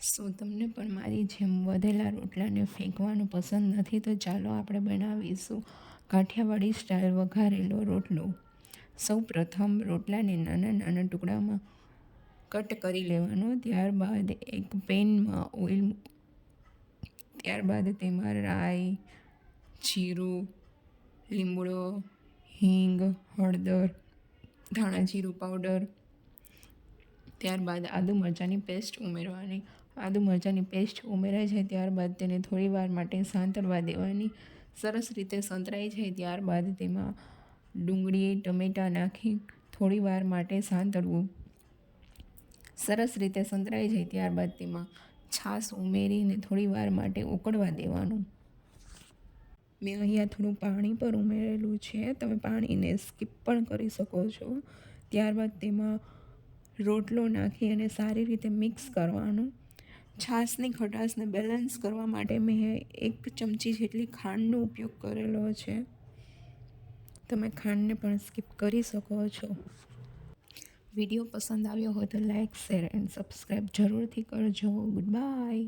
શું તમને પણ મારી જેમ વધેલા રોટલાને ફેંકવાનું પસંદ નથી? તો ચાલો આપણે બનાવીશું કાઠિયાવાડી સ્ટાઇલ વઘારેલો રોટલો. સૌ પ્રથમ રોટલાને નાના નાના ટુકડામાં કટ કરી લેવાનો. ત્યારબાદ એક પેનમાં ઓઇલ, ત્યારબાદ તેમાં રાઈ, જીરું, લીમડો, હિંગ, હળદર, ધાણા જીરું પાવડર, ત્યારબાદ આદુ મરચાંની પેસ્ટ ઉમેરવાની. આદુ મરચાંની પેસ્ટ ઉમેરાઈ જાય ત્યારબાદ તેને થોડી વાર માટે સાંતળવા દેવાની. સરસ રીતે સંતળાઈ જાય ત્યારબાદ તેમાં ડુંગળી, ટમેટાં નાખી થોડી વાર માટે સાંતળવું. સરસ રીતે સંતળાઈ જાય ત્યારબાદ તેમાં છાશ ઉમેરીને થોડી વાર માટે ઉકળવા દેવાનું. મેં અહીંયા થોડું પાણી પણ ઉમેરેલું છે, તમે પાણીને સ્કીપ પણ કરી શકો છો. ત્યારબાદ તેમાં રોટલો નાખી અને સારી રીતે મિક્સ કરવાનું. છાશની ખટાશને બેલેન્સ કરવા માટે મેં 1 ચમચી જેટલી ખાંડનો ઉપયોગ કરેલો છે. તમે ખાંડને પણ સ્કીપ કરી શકો છો. વિડીયો પસંદ આવ્યો હોય તો લાઈક, શેર એન્ડ સબસ્ક્રાઈબ જરૂરથી કરજો. Good bye.